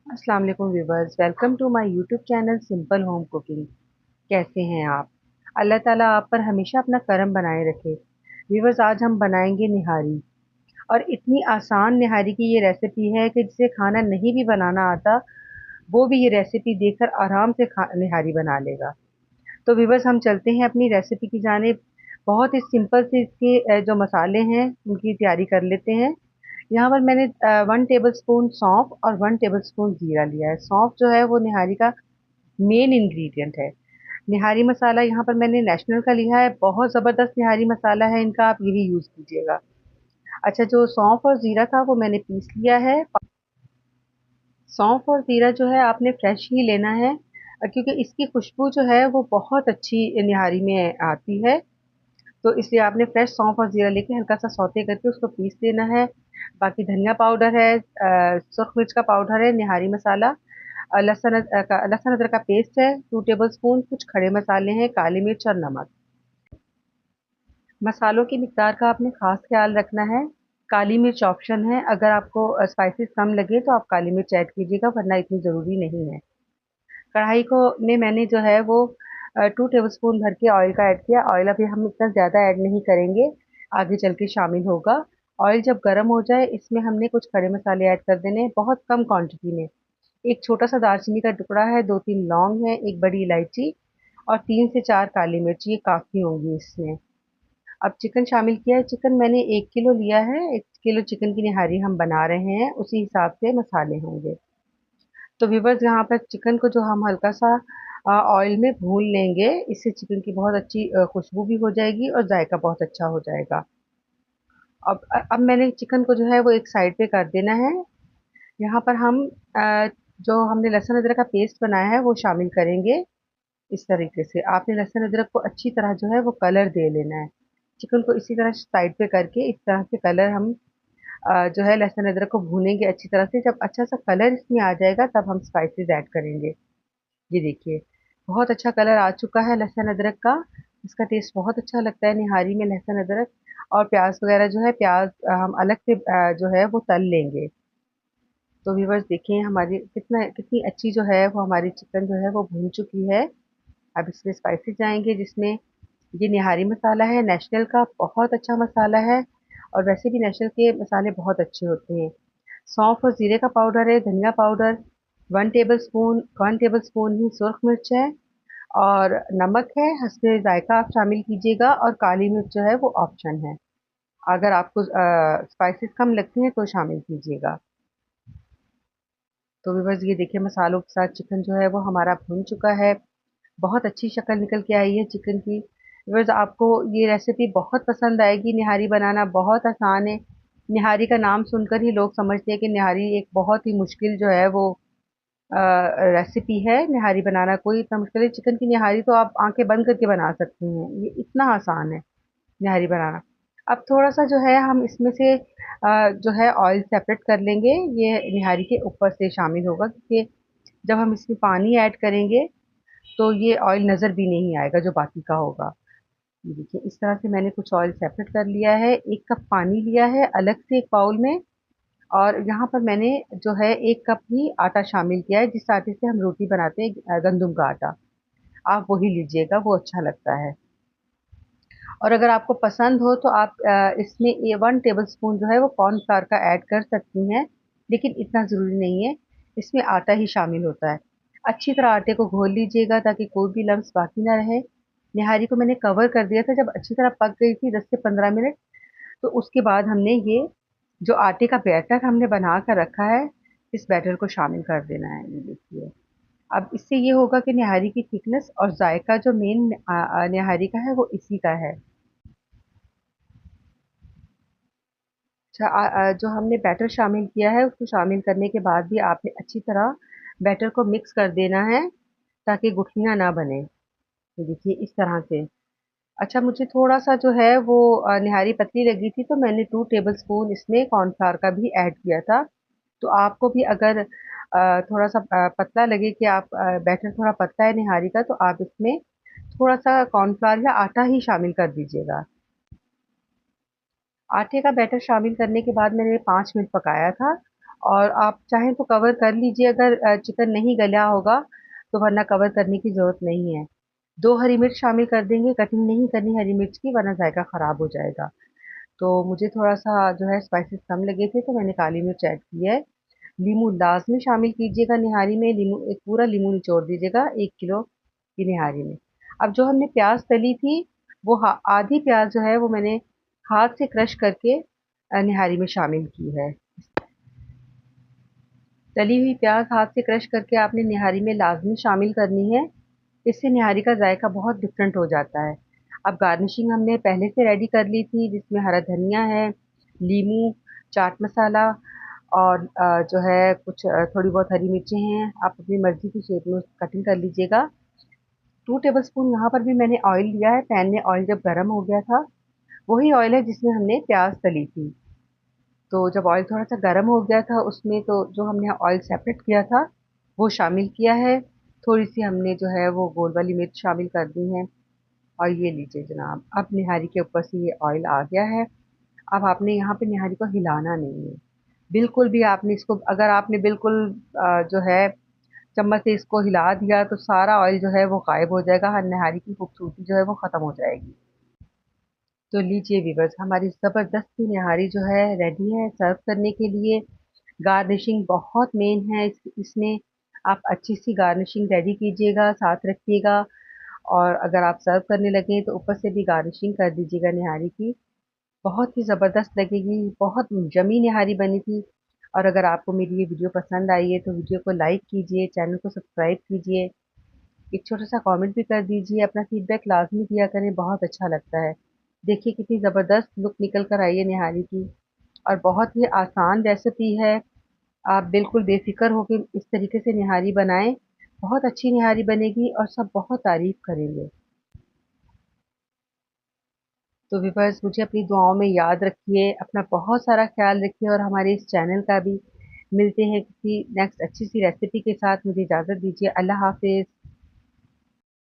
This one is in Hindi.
अस्सलाम वालेकुम viewers, welcome to my YouTube channel simple home cooking. कैसे हैं आप? अल्लाह ताला आप पर हमेशा अपना करम बनाए रखे। व्यूवर्स, आज हम बनाएंगे निहारी। और इतनी आसान निहारी की ये रेसिपी है कि जिसे खाना नहीं भी बनाना आता वो भी ये रेसिपी देखकर आराम से निहारी बना लेगा। तो व्यूवर्स, हम चलते हैं अपनी रेसिपी की जानिब। बहुत ही सिंपल से इसके जो मसाले हैं उनकी तैयारी कर लेते हैं। यहाँ पर मैंने 1 टेबल स्पून सौंफ और 1 टेबल स्पून जीरा लिया है। सौंफ जो है वो निहारी का मेन इंग्रेडिएंट है। निहारी मसाला यहाँ पर मैंने नेशनल का लिया है, बहुत ज़बरदस्त निहारी मसाला है इनका, आप यही यूज़ कीजिएगा। अच्छा, जो सौंफ और जीरा था वो मैंने पीस लिया है। सौंफ और जीरा जो है आपने फ्रेश ही लेना है, क्योंकि इसकी खुशबू जो है वो बहुत अच्छी निहारी में आती है। तो इसलिए आपने फ्रेश सौंफ और जीरा लेके हल्का सा सौते करके उसको पीस लेना है। बाकी धनिया पाउडर है, सुर्ख मिर्च का पाउडर है, निहारी मसाला, लहसुन अदरक का पेस्ट है 2 टेबल स्पून, कुछ खड़े मसाले हैं, काली मिर्च और नमक। मसालों की मिकदार का आपने खास ख्याल रखना है। काली मिर्च ऑप्शन है, अगर आपको स्पाइसेस कम लगे तो आप काली मिर्च ऐड कीजिएगा, वरना इतनी ज़रूरी नहीं है। कढ़ाई को में मैंने जो है वो 2 टेबलस्पून भर के ऑयल का ऐड किया। ऑयल अभी हम इतना ज़्यादा ऐड नहीं करेंगे, आगे चल के शामिल होगा। ऑयल जब गर्म हो जाए इसमें हमने कुछ खड़े मसाले ऐड कर देने हैं, बहुत कम क्वांटिटी में। एक छोटा सा दालचीनी का टुकड़ा है, 2-3 लौंग है, एक बड़ी इलायची और 3 से 4 काली मिर्च, ये काफ़ी होंगी इसमें। अब चिकन शामिल किया है। चिकन मैंने 1 किलो लिया है। 1 किलो चिकन की निहारी हम बना रहे हैं, उसी हिसाब से मसाले होंगे। तो व्यूवर्स, यहाँ पर चिकन को जो हम हल्का सा ऑयल में भून लेंगे, इससे चिकन की बहुत अच्छी खुशबू भी हो जाएगी और जायका बहुत अच्छा हो जाएगा। अब मैंने चिकन को जो है वो एक साइड पे कर देना है। यहाँ पर हम जो हमने लहसुन अदरक का पेस्ट बनाया है वो शामिल करेंगे। इस तरीके से आपने लहसुन अदरक को अच्छी तरह जो है वो कलर दे लेना है। चिकन को इसी तरह साइड पे करके इस तरह से कलर हम जो है लहसुन अदरक को भूनेंगे अच्छी तरह से। जब अच्छा सा कलर इसमें आ जाएगा तब हम स्पाइसेस ऐड करेंगे। ये देखिए, बहुत अच्छा कलर आ चुका है लहसुन अदरक का। इसका टेस्ट बहुत अच्छा लगता है निहारी में लहसुन अदरक। और प्याज वगैरह जो है, प्याज हम अलग से जो है वो तल लेंगे। तो व्यूवर्स देखिए, हमारी कितनी अच्छी जो है वो हमारी चिकन जो है वो भून चुकी है। अब इसमें स्पाइसेस जाएंगे, जिसमें ये निहारी मसाला है नेशनल का, बहुत अच्छा मसाला है। और वैसे भी नेशनल के मसाले बहुत अच्छे होते हैं। सौंफ और जीरे का पाउडर है, धनिया पाउडर 1 टेबल स्पून ही सुर्ख मिर्च है, और नमक है, हस्बे जायका आप शामिल कीजिएगा। और काली मिर्च जो है वो ऑप्शन है, अगर आपको स्पाइसेस कम लगते हैं तो शामिल कीजिएगा। तो बस ये देखिए, मसालों के साथ चिकन जो है वो हमारा भुन चुका है। बहुत अच्छी शक्ल निकल के आई है चिकन की। बस आपको ये रेसिपी बहुत पसंद आएगी। निहारी बनाना बहुत आसान है। निहारी का नाम सुनकर ही लोग समझते हैं कि निहारी एक बहुत ही मुश्किल जो है वो रेसिपी है। निहारी बनाना कोई इतना मुश्किल है? चिकन की निहारी तो आप आंखें बंद करके बना सकती हैं, ये इतना आसान है निहारी बनाना। अब थोड़ा सा जो है हम इसमें से जो है ऑयल सेपरेट कर लेंगे, ये निहारी के ऊपर से शामिल होगा, क्योंकि जब हम इसमें पानी ऐड करेंगे तो ये ऑयल नज़र भी नहीं आएगा जो बाकी का होगा। ये देखिए, इस तरह से मैंने कुछ ऑयल सेपरेट कर लिया है। 1 कप पानी लिया है अलग से एक बाउल में। और यहाँ पर मैंने जो है 1 कप ही आटा शामिल किया है, जिस आटे से हम रोटी बनाते हैं, गंदम का आटा। आप वही लीजिएगा, वो अच्छा लगता है। और अगर आपको पसंद हो तो आप इसमें 1 टेबल स्पून जो है वो कॉर्नफ्लावर का ऐड कर सकती हैं, लेकिन इतना ज़रूरी नहीं है। इसमें आटा ही शामिल होता है। अच्छी तरह आटे को घोल लीजिएगा ताकि कोई भी लम्स बाकी ना रहे। निहारी को मैंने कवर कर दिया था, जब अच्छी तरह पक गई थी 10 से 15 मिनट, तो उसके बाद हमने ये जो आटे का बैटर हमने बना कर रखा है, इस बैटर को शामिल कर देना है। ये देखिए, अब इससे ये होगा कि निहारी की थिकनेस और जायका जो मेन निहारी का है वो इसी का है। अच्छा, जो हमने बैटर शामिल किया है उसको शामिल करने के बाद भी आपने अच्छी तरह बैटर को मिक्स कर देना है, ताकि गुठलियाँ ना बने। ये देखिए, इस तरह से। अच्छा, मुझे थोड़ा सा जो है वो निहारी पतली लगी थी, तो मैंने 2 टेबल स्पून इसमें कॉर्नफ्लावर का भी ऐड किया था। तो आपको भी अगर थोड़ा सा पतला लगे कि आप बैटर थोड़ा पतला है निहारी का, तो आप इसमें थोड़ा सा कॉर्नफ्लावर या आटा ही शामिल कर दीजिएगा। आटे का बैटर शामिल करने के बाद मैंने 5 मिनट पकाया था। और आप चाहें तो कवर कर लीजिए अगर चिकन नहीं गला होगा, तो वरना कवर करने की ज़रूरत नहीं है। 2 हरी मिर्च शामिल कर देंगे, कटिंग नहीं करनी हरी मिर्च की वरना जायका ख़राब हो जाएगा। तो मुझे थोड़ा-सा जो है स्पाइसेस कम लगे थे तो मैंने काली मिर्च ऐड की है। लीमू लाज़मी शामिल कीजिएगा निहारी में, लीमू एक पूरा लीमू निचोड़ दीजिएगा 1 किलो की निहारी में। अब जो हमने प्याज़ तली थी, वो आधी प्याज़ जो है वो मैंने हाथ से क्रश करके निहारी में शामिल की है। तली हुई प्याज हाथ से क्रश करके आपने निहारी में लाजमी शामिल करनी है। इससे निहारी का जायका बहुत डिफरेंट हो जाता है। अब गार्निशिंग हमने पहले से रेडी कर ली थी, जिसमें हरा धनिया है, लीमू, चाट मसाला और जो है कुछ थोड़ी बहुत हरी मिर्चें हैं। आप अपनी मर्जी की शेप में कटिंग कर लीजिएगा। 2 टेबलस्पून यहाँ पर भी मैंने ऑयल लिया है। पैन में ऑयल जब गर्म हो गया था, वही ऑयल है जिसमें हमने प्याज तली थी। तो जब ऑयल थोड़ा-सा गरम हो गया था उसमें तो जो हमने ऑयल सेपरेट किया था, वो शामिल किया है। थोड़ी-सी हमने जो है वो गोल वाली मिर्च शामिल कर दी है और ये लीजिए जनाब, अब निहारी के ऊपर से ये ऑयल आ गया है। अब आपने यहाँ पे निहारी को हिलाना नहीं है। बिल्कुल भी आपने इसको अगर आपने बिल्कुल जो है चम्मच से इसको हिला दिया तो सारा ऑयल जो है वो गायब हो जाएगा, हर निहारी की खूबसूरती जो है वो ख़त्म हो जाएगी। तो लीजिए व्यूअर्स, हमारी ज़बरदस्त सी निहारी जो है रेडी है सर्व करने के लिए। गार्निशिंग बहुत मेन है इसमें। आप अच्छी सी गार्निशिंग रेडी कीजिएगा, साथ रखिएगा और अगर आप सर्व करने लगे तो ऊपर से भी गार्निशिंग कर दीजिएगा निहारी की। बहुत ही ज़बरदस्त लगेगी, बहुत यम्मी निहारी बनी थी। और अगर आपको मेरी ये वीडियो पसंद आई है तो वीडियो को लाइक कीजिए, चैनल को सब्सक्राइब कीजिए, एक छोटा-सा कमेंट भी कर दीजिए, अपना फीडबैक लाज़मी दिया करें, बहुत अच्छा लगता है। देखिए कितनी ज़बरदस्त लुक निकल कर आई है निहारी की और बहुत ही आसान रेसिपी है। आप बिल्कुल बेफ़िक्र होके इस तरीके से निहारी बनाएँ, बहुत अच्छी निहारी बनेगी और सब बहुत तारीफ़ करेंगे। तो व्यूअर्स मुझे अपनी दुआओं में याद रखिए, अपना बहुत सारा ख़्याल रखिए और हमारे इस चैनल का भी। मिलते हैं किसी नेक्स्ट अच्छी सी रेसिपी के साथ, मुझे इजाज़त दीजिए। अल्लाह हाफ़िज़।